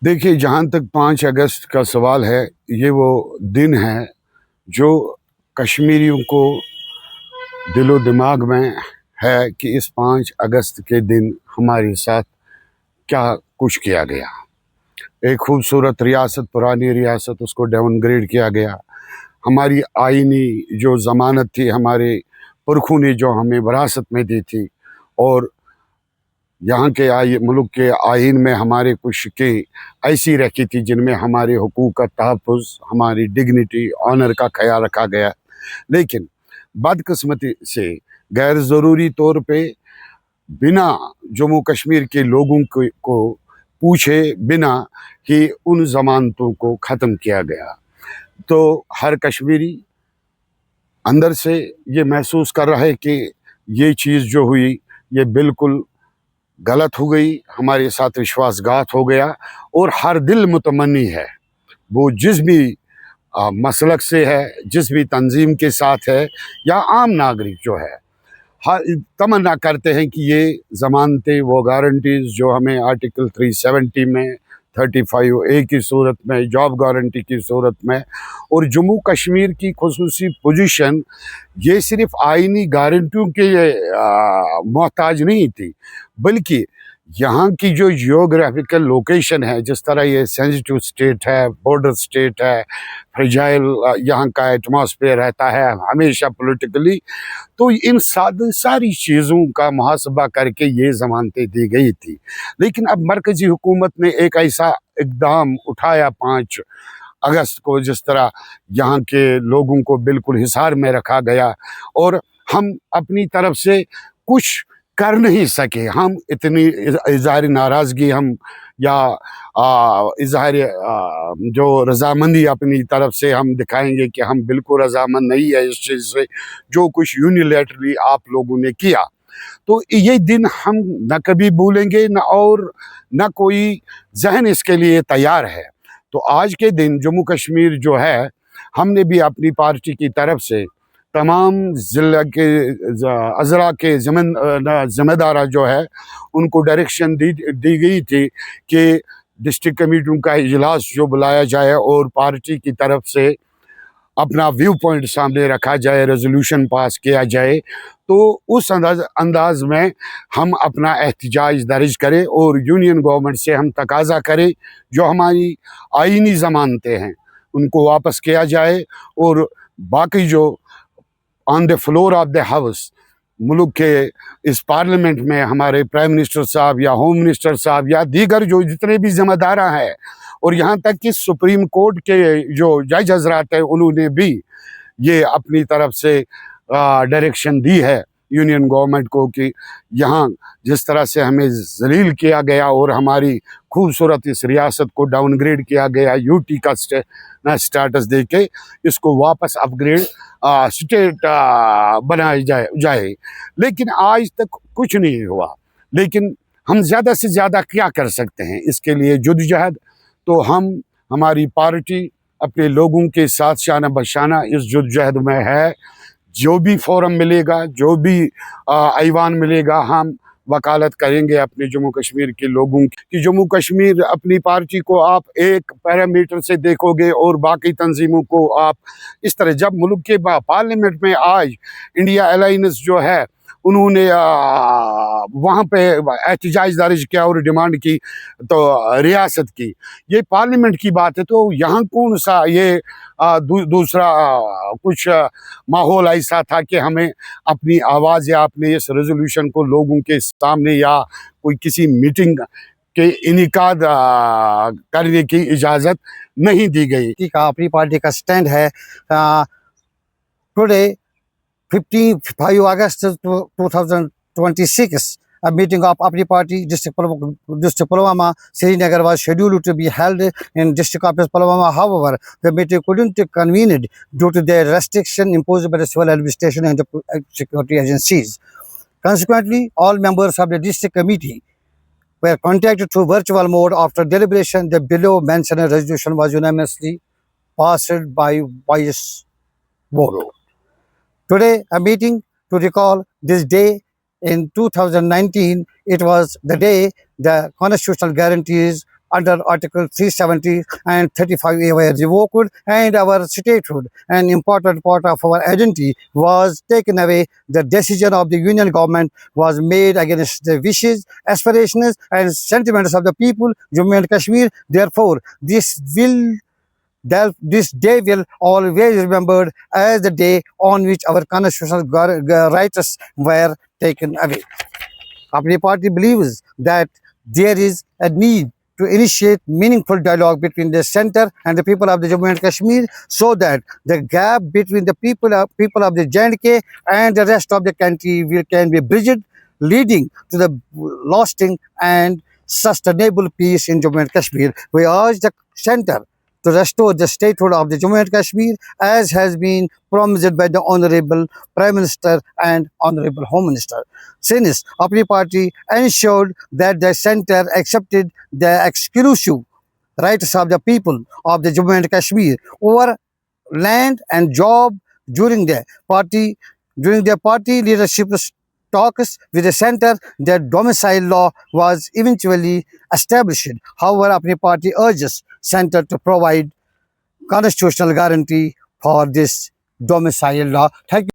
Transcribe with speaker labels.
Speaker 1: دیکھیے، جہاں تک 5 اگست کا سوال ہے، یہ وہ دن ہے جو کشمیریوں کو دل و دماغ میں ہے کہ اس 5 اگست کے دن ہمارے ساتھ کیا کچھ کیا گیا۔ ایک خوبصورت ریاست، پرانی ریاست، اس کو ڈاؤن گریڈ کیا گیا۔ ہماری آئینی جو ضمانت تھی، ہمارے پرکھوں نے جو ہمیں وراثت میں دی تھی، اور یہاں کے ملک کے آئین میں ہمارے کچھ شقیں ایسی رکھی تھی جن میں ہمارے حقوق کا تحفظ، ہماری ڈگنیٹی، آنر کا خیال رکھا گیا، لیکن بدقسمتی سے غیر ضروری طور پہ بنا جموں کشمیر کے لوگوں کو پوچھے بنا ہی ان ضمانتوں کو ختم کیا گیا۔ تو ہر کشمیری اندر سے یہ محسوس کر رہا ہے کہ یہ چیز جو ہوئی یہ بالکل غلط ہو گئی، ہمارے ساتھ وشواس گھات ہو گیا، اور ہر دل متمنی ہے، وہ جس بھی مسلک سے ہے، جس بھی تنظیم کے ساتھ ہے، یا عام ناگرک جو ہے، ہر تمنا کرتے ہیں کہ یہ ضمانتیں، وہ گارنٹیز جو ہمیں آرٹیکل 370 میں، 35A کی صورت میں، جاب گارنٹی کی صورت میں، اور جموں کشمیر کی خصوصی پوزیشن، یہ صرف آئینی گارنٹیوں کے محتاج نہیں تھی، بلکہ یہاں کی جو جیوگرافیکل لوکیشن ہے، جس طرح یہ سینسٹیو سٹیٹ ہے، بارڈر سٹیٹ ہے، فریجائل یہاں کا ایٹماسفیئر رہتا ہے ہمیشہ پولیٹیکلی، تو ان ساری چیزوں کا محاسبہ کر کے یہ ضمانتیں دی گئی تھی۔ لیکن اب مرکزی حکومت نے ایک ایسا اقدام اٹھایا 5 اگست کو، جس طرح یہاں کے لوگوں کو بالکل حصار میں رکھا گیا، اور ہم اپنی طرف سے کچھ کر نہیں سکے۔ ہم اتنی اظہار ناراضگی ہم یا اظہار جو رضامندی اپنی طرف سے ہم دکھائیں گے کہ ہم بالکل رضامند نہیں ہے اس چیز سے جو کچھ یونیلیٹرلی آپ لوگوں نے کیا، تو یہ دن ہم نہ کبھی بھولیں گے، نہ کوئی ذہن اس کے لیے تیار ہے۔ تو آج کے دن جموں کشمیر جو ہے، ہم نے بھی اپنی پارٹی کی طرف سے تمام ضلع کے اضلاع کے ذمہ دارہ جو ہے ان کو ڈائریکشن دی گئی تھی کہ ڈسٹرکٹ کمیٹیوں کا اجلاس جو بلایا جائے اور پارٹی کی طرف سے اپنا ویو پوائنٹ سامنے رکھا جائے، ریزولوشن پاس کیا جائے، تو اس انداز میں ہم اپنا احتجاج درج کریں اور یونین گورنمنٹ سے ہم تقاضا کریں جو ہماری آئینی ضمانتیں ہیں ان کو واپس کیا جائے، اور باقی جو on the floor of the house ملک کے اس پارلیمنٹ میں ہمارے پرائم منسٹر صاحب یا ہوم منسٹر صاحب یا دیگر جو جتنے بھی ذمہ دارہ ہیں، اور یہاں تک کہ سپریم کورٹ کے جو جج حضرات ہیں، انہوں نے بھی یہ اپنی طرف سے ڈائریکشن دی ہے یونین گورنمنٹ کو کہ یہاں جس طرح سے ہمیں ذلیل کیا گیا اور ہماری خوبصورت اس ریاست کو ڈاؤن گریڈ کیا گیا، یو ٹی کا سٹیٹس دے کے اس کو واپس اپ گریڈ سٹیٹ بنائی جائے، لیکن آج تک کچھ نہیں ہوا۔ لیکن ہم زیادہ سے زیادہ کیا کر سکتے ہیں اس کے لیے جدوجہد؟ تو ہماری پارٹی اپنے لوگوں کے ساتھ شانہ بشانہ اس جدوجہد میں ہے۔ جو بھی فورم ملے گا، جو بھی ایوان ملے گا، ہم وکالت کریں گے اپنے جموں کشمیر کے لوگوں کی کہ جموں کشمیر اپنی پارٹی کو آپ ایک پیرامیٹر سے دیکھو گے اور باقی تنظیموں کو آپ اس طرح۔ جب ملک کے پارلیمنٹ میں آج انڈیا الائنس جو ہے انہوں نے وہاں پہ احتجاج درج کیا اور ڈیمانڈ کی تو ریاست کی، یہ پارلیمنٹ کی بات ہے، تو یہاں کون سا یہ دوسرا کچھ ماحول ایسا تھا کہ ہمیں اپنی آواز یا اپنے اس ریزولوشن کو لوگوں کے سامنے یا کوئی کسی میٹنگ کے انعقاد کرنے کی اجازت نہیں دی گئی۔
Speaker 2: اپنی پارٹی کا سٹینڈ ہے today 5 August 2026 a meeting of Apni Party district Pulwama Srinagar was scheduled to be held in district office Pulwama. However, the meeting couldn't convened due to the restriction imposed by the civil administration and the security agencies. Consequently, all members of the district committee were contacted through virtual mode. After deliberation, the below mentioned resolution was unanimously passed by voice vote. Today, a meeting to recall this day in 2019, it was the day the constitutional guarantees under Article 370 and 35A were revoked, and our statehood, an important part of our identity, was taken away. The decision of the Union government was made against the wishes, aspirations, and sentiments of the people, Jammu and Kashmir. Therefore, this day will always remembered as the day on which our constitutional rights were taken away. Our party believes that there is a need to initiate meaningful dialogue between the center and the people of the Jammu and Kashmir, so that the gap between the people of the J&K and the rest of the country can be bridged, leading to the lasting and sustainable peace in Jammu and Kashmir. We urge the center to restore the statehood of the Jammu and Kashmir, as has been promised by the Honorable Prime Minister and Honorable Home Minister. Since our party ensured that the center accepted the exclusive rights of the people of the Jammu and Kashmir over land and job during the party leadership talks with the center, the domicile law was eventually established. However, our party urges center to provide constitutional guarantee for this domicile law. Thank you.